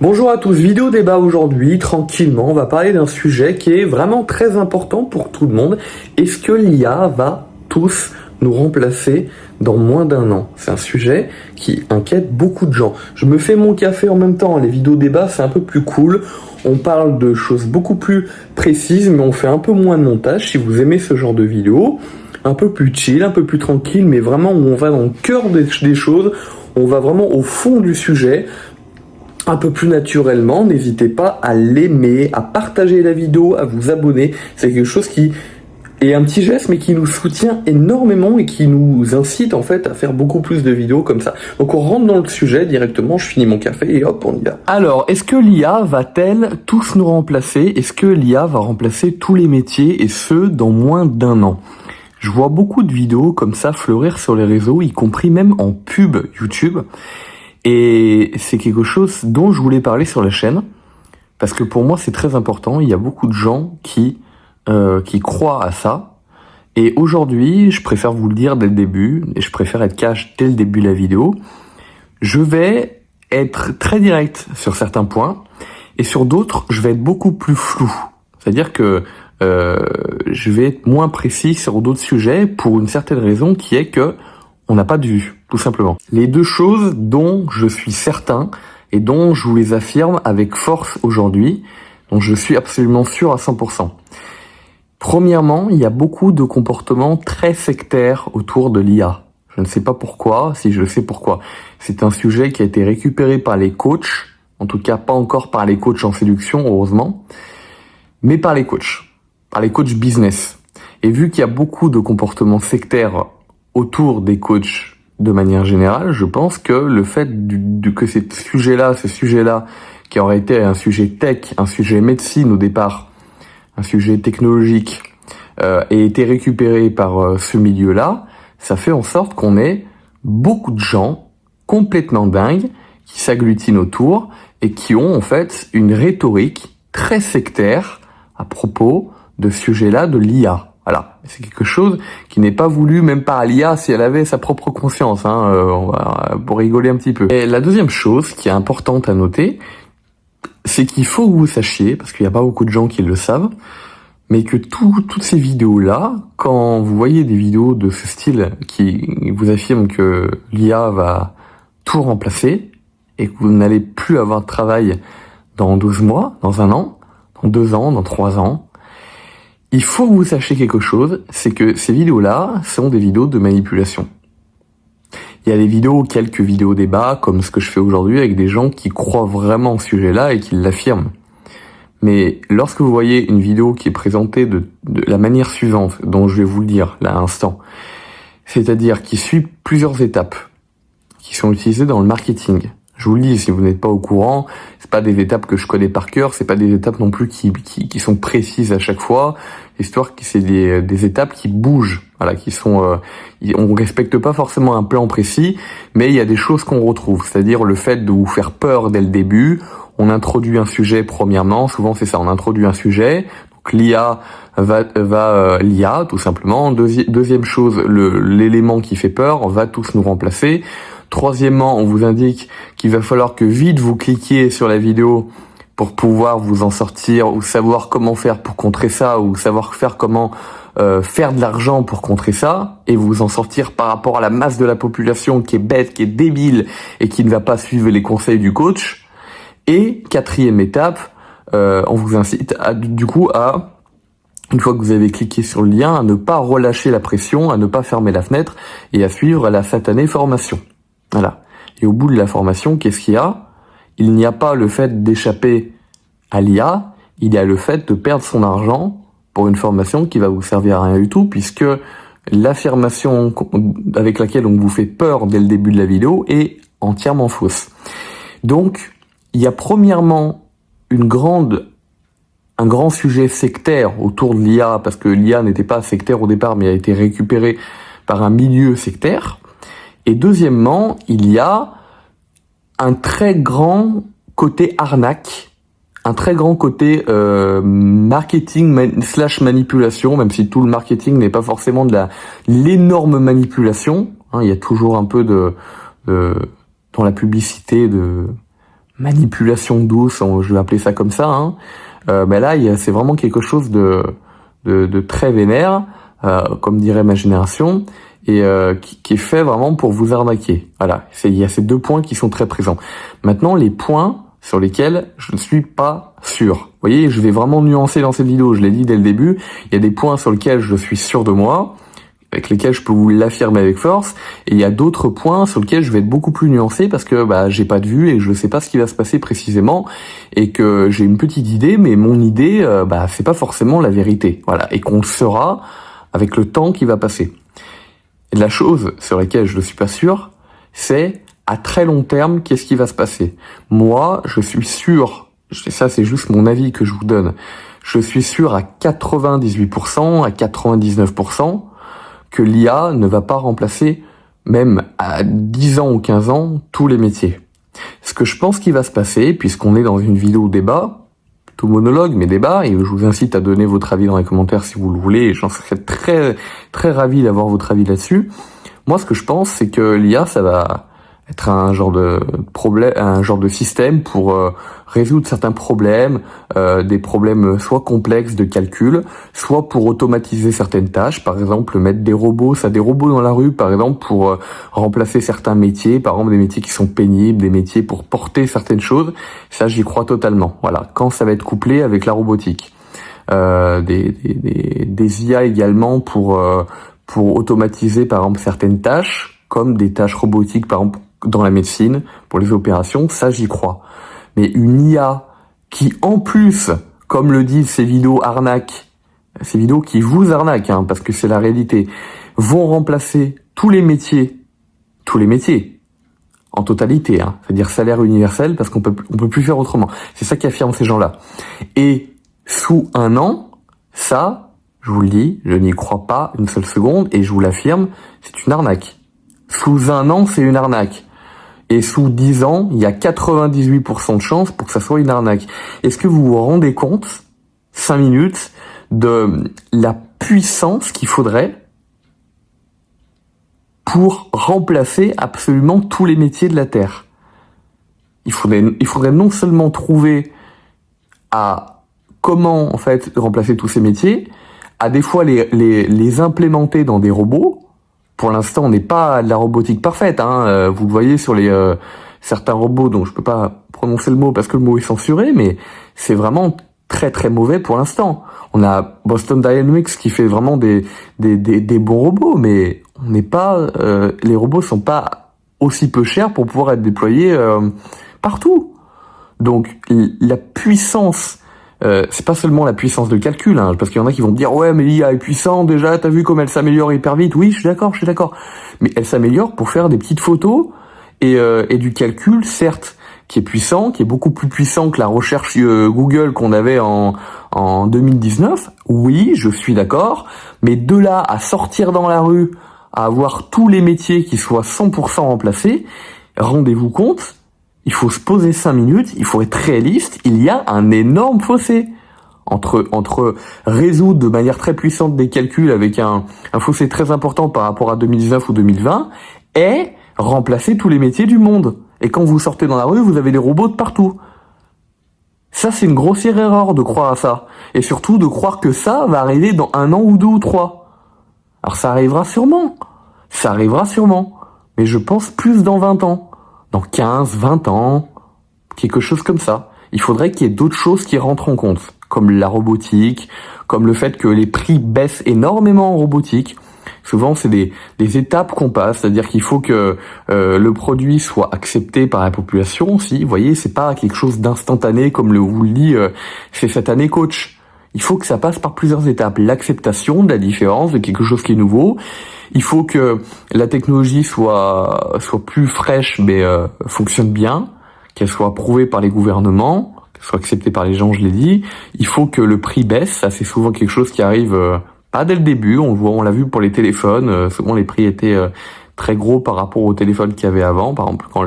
Bonjour à tous, vidéo débat aujourd'hui, tranquillement, on va parler d'un sujet qui est vraiment très important pour tout le monde. Est-ce que l'IA va tous nous remplacer dans moins d'un an? C'est un sujet qui inquiète beaucoup de gens. Je me fais mon café en même temps, les vidéos débats c'est un peu plus cool, on parle de choses beaucoup plus précises mais on fait un peu moins de montage. Si vous aimez ce genre de vidéos, un peu plus chill, un peu plus tranquille, mais vraiment où on va dans le cœur des choses, on va vraiment au fond du sujet, un peu plus naturellement. N'hésitez pas à l'aimer, à partager la vidéo, à vous abonner. C'est quelque chose qui est un petit geste mais qui nous soutient énormément et qui nous incite en fait à faire beaucoup plus de vidéos comme ça. Donc on rentre dans le sujet directement, je finis mon café et hop, on y va. Alors, est-ce que l'IA va-t-elle tous nous remplacer? Est-ce que l'IA va remplacer tous les métiers et ce dans moins d'un an? Je vois beaucoup de vidéos comme ça fleurir sur les réseaux, y compris même en pub YouTube. Et c'est quelque chose dont je voulais parler sur la chaîne, parce que pour moi c'est très important. Il y a beaucoup de gens qui croient à ça. Et aujourd'hui, je préfère vous le dire dès le début, et je préfère être cash dès le début de la vidéo. Je vais être très direct sur certains points, et sur d'autres, je vais être beaucoup plus flou. C'est-à-dire que je vais être moins précis sur d'autres sujets pour une certaine raison qui est que on n'a pas de vue, tout simplement. Les deux choses dont je suis certain et dont je vous les affirme avec force aujourd'hui, dont je suis absolument sûr à 100%. Premièrement, il y a beaucoup de comportements très sectaires autour de l'IA. Je ne sais pas pourquoi, si je sais pourquoi. C'est un sujet qui a été récupéré par les coachs, en tout cas pas encore par les coachs en séduction, heureusement, mais par les coachs business. Et vu qu'il y a beaucoup de comportements sectaires autour des coachs de manière générale, je pense que le fait que ce sujet-là, qui aurait été un sujet tech, un sujet médecine au départ, un sujet technologique, ait été récupéré par ce milieu-là, ça fait en sorte qu'on ait beaucoup de gens complètement dingues qui s'agglutinent autour et qui ont en fait une rhétorique très sectaire à propos de ce sujet-là de l'IA. Voilà, c'est quelque chose qui n'est pas voulu même par l'IA si elle avait sa propre conscience, on va pour rigoler un petit peu. Et la deuxième chose qui est importante à noter, c'est qu'il faut que vous sachiez, parce qu'il n'y a pas beaucoup de gens qui le savent, mais que toutes ces vidéos-là, quand vous voyez des vidéos de ce style qui vous affirment que l'IA va tout remplacer et que vous n'allez plus avoir de travail dans 12 mois, dans un an, dans 2 ans, dans 3 ans, il faut que vous sachiez quelque chose, c'est que ces vidéos-là sont des vidéos de manipulation. Il y a des vidéos, quelques vidéos débat, comme ce que je fais aujourd'hui, avec des gens qui croient vraiment au sujet-là et qui l'affirment. Mais lorsque vous voyez une vidéo qui est présentée de la manière suivante, dont je vais vous le dire là à l'instant, c'est-à-dire qui suit plusieurs étapes, qui sont utilisées dans le marketing. Je vous le dis, si vous n'êtes pas au courant, c'est pas des étapes que je connais par cœur, c'est pas des étapes non plus qui sont précises à chaque fois. L'histoire, c'est des étapes qui bougent, voilà, qui sont, on respecte pas forcément un plan précis, mais il y a des choses qu'on retrouve. C'est-à-dire le fait de vous faire peur dès le début. On introduit un sujet premièrement, souvent c'est ça, on introduit un sujet. Donc l'IA l'IA tout simplement. Deuxième chose, l'élément qui fait peur va tous nous remplacer. Troisièmement, on vous indique qu'il va falloir que vite vous cliquiez sur la vidéo pour pouvoir vous en sortir ou savoir comment faire pour contrer ça ou savoir faire comment faire de l'argent pour contrer ça et vous en sortir par rapport à la masse de la population qui est bête, qui est débile et qui ne va pas suivre les conseils du coach. Et quatrième étape, on vous incite du coup à, une fois que vous avez cliqué sur le lien, à ne pas relâcher la pression, à ne pas fermer la fenêtre et à suivre la satanée formation. Voilà. Et au bout de la formation, qu'est-ce qu'il y a? Il n'y a pas le fait d'échapper à l'IA, il y a le fait de perdre son argent pour une formation qui va vous servir à rien du tout, puisque l'affirmation avec laquelle on vous fait peur dès le début de la vidéo est entièrement fausse. Donc, il y a premièrement un grand sujet sectaire autour de l'IA, parce que l'IA n'était pas sectaire au départ, mais a été récupérée par un milieu sectaire. Et deuxièmement, il y a un très grand côté arnaque, un très grand côté marketing / manipulation, même si tout le marketing n'est pas forcément de l'énorme manipulation. Il y a toujours un peu dans la publicité manipulation douce, je vais appeler ça comme ça, hein. Mais là, c'est vraiment quelque chose de très vénère, comme dirait ma génération, et qui est fait vraiment pour vous arnaquer. Voilà, il y a ces deux points qui sont très présents. Maintenant, les points sur lesquels je ne suis pas sûr. Vous voyez, je vais vraiment nuancer dans cette vidéo, je l'ai dit dès le début, il y a des points sur lesquels je suis sûr de moi, avec lesquels je peux vous l'affirmer avec force, et il y a d'autres points sur lesquels je vais être beaucoup plus nuancé parce que j'ai pas de vue et je sais pas ce qui va se passer précisément, et que j'ai une petite idée, mais mon idée, c'est pas forcément la vérité. Voilà, et qu'on le saura avec le temps qui va passer. Et la chose sur laquelle je ne suis pas sûr, c'est à très long terme, qu'est-ce qui va se passer? Moi, je suis sûr, ça c'est juste mon avis que je vous donne, je suis sûr à 98%, à 99%, que l'IA ne va pas remplacer, même à 10 ans ou 15 ans, tous les métiers. Ce que je pense qu'il va se passer, puisqu'on est dans une vidéo débat, tout monologue, mais débat, et je vous incite à donner votre avis dans les commentaires si vous le voulez, et j'en serais très, très ravi d'avoir votre avis là-dessus. Moi, ce que je pense, c'est que l'IA, ça va être un genre de problème, un genre de système pour résoudre certains problèmes, des problèmes soit complexes de calcul, soit pour automatiser certaines tâches, par exemple mettre des robots dans la rue, par exemple pour remplacer certains métiers, par exemple des métiers qui sont pénibles, des métiers pour porter certaines choses. Ça, j'y crois totalement. Voilà, quand ça va être couplé avec la robotique, des IA également pour automatiser par exemple certaines tâches, comme des tâches robotiques par exemple dans la médecine, pour les opérations, ça j'y crois. Mais une IA qui en plus, comme le disent ces vidéos arnaques, ces vidéos qui vous arnaquent, hein, parce que c'est la réalité, vont remplacer tous les métiers, en totalité, hein, c'est-à-dire salaire universel, parce qu'on peut plus faire autrement. C'est ça qu'affirment ces gens-là. Et sous un an, ça, je vous le dis, je n'y crois pas une seule seconde, et je vous l'affirme, c'est une arnaque. Sous un an, c'est une arnaque. Et sous 10 ans, il y a 98% de chances pour que ça soit une arnaque. Est-ce que vous vous rendez compte, 5 minutes, de la puissance qu'il faudrait pour remplacer absolument tous les métiers de la Terre? Il faudrait non seulement trouver à comment, en fait, remplacer tous ces métiers, à des fois les implémenter dans des robots. Pour l'instant, on n'est pas à de la robotique parfaite, hein. Vous le voyez sur les certains robots dont je peux pas prononcer le mot parce que le mot est censuré, mais c'est vraiment très très mauvais pour l'instant. On a Boston Dynamics qui fait vraiment des bons robots, mais on n'est pas les robots sont pas aussi peu chers pour pouvoir être déployés partout. Donc la puissance, c'est pas seulement la puissance de calcul, hein, parce qu'il y en a qui vont me dire ouais mais l'IA est puissante déjà, t'as vu comme elle s'améliore hyper vite. Oui, je suis d'accord, mais elle s'améliore pour faire des petites photos et du calcul, certes, qui est puissant, qui est beaucoup plus puissant que la recherche Google qu'on avait en 2019. Oui, je suis d'accord, mais de là à sortir dans la rue, à avoir tous les métiers qui soient 100% remplacés, rendez-vous compte, il faut se poser 5 minutes, il faut être réaliste, il y a un énorme fossé entre résoudre de manière très puissante des calculs avec un fossé très important par rapport à 2019 ou 2020 et remplacer tous les métiers du monde. Et quand vous sortez dans la rue, vous avez des robots de partout. Ça, c'est une grossière erreur de croire à ça. Et surtout de croire que ça va arriver dans 1 an ou 2 ou 3. Alors ça arrivera sûrement. Mais je pense plus dans 20 ans. Dans 15, 20 ans, quelque chose comme ça. Il faudrait qu'il y ait d'autres choses qui rentrent en compte, comme la robotique, comme le fait que les prix baissent énormément en robotique. Souvent, c'est des étapes qu'on passe, c'est-à-dire qu'il faut que le produit soit accepté par la population aussi. Vous voyez, c'est pas quelque chose d'instantané comme vous le dit c'est cette année coach. Il faut que ça passe par plusieurs étapes. L'acceptation de la différence, de quelque chose qui est nouveau. Il faut que la technologie soit plus fraîche, mais fonctionne bien, qu'elle soit approuvée par les gouvernements, qu'elle soit acceptée par les gens, je l'ai dit. Il faut que le prix baisse. Ça, c'est souvent quelque chose qui arrive pas dès le début. On l'a vu pour les téléphones. Souvent, les prix étaient très gros par rapport aux téléphones qu'il y avait avant. Par exemple, quand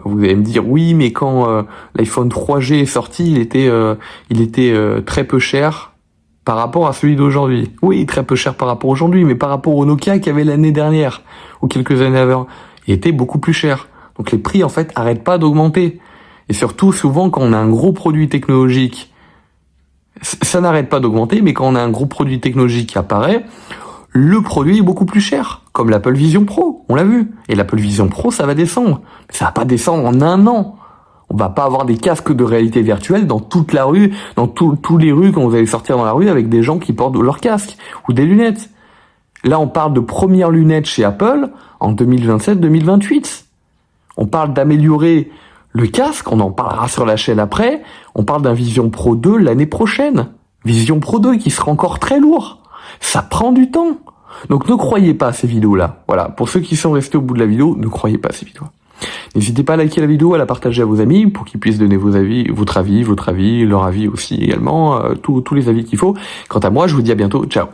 vous allez me dire oui, mais quand l'iPhone 3G est sorti, il était très peu cher par rapport à celui d'aujourd'hui. Oui, très peu cher par rapport à aujourd'hui, mais par rapport au Nokia qu'il y avait l'année dernière ou quelques années avant, il était beaucoup plus cher. Donc les prix en fait arrêtent pas d'augmenter. Et surtout, souvent, quand on a un gros produit technologique, ça n'arrête pas d'augmenter, mais quand on a un gros produit technologique qui apparaît, le produit est beaucoup plus cher, comme l'Apple Vision Pro, on l'a vu. Et l'Apple Vision Pro, ça va descendre. Mais ça va pas descendre en un an. On va pas avoir des casques de réalité virtuelle dans toute la rue, dans tous les rues quand vous allez sortir dans la rue avec des gens qui portent leurs casques ou des lunettes. Là, on parle de premières lunettes chez Apple en 2027-2028. On parle d'améliorer le casque, on en parlera sur la chaîne après. On parle d'un Vision Pro 2 l'année prochaine. Vision Pro 2 qui sera encore très lourd. Ça prend du temps. Donc ne croyez pas à ces vidéos-là. Voilà, pour ceux qui sont restés au bout de la vidéo, ne croyez pas à ces vidéos. N'hésitez pas à liker la vidéo, à la partager à vos amis pour qu'ils puissent donner vos avis, votre avis, leur avis aussi également, tous les avis qu'il faut. Quant à moi, je vous dis à bientôt. Ciao.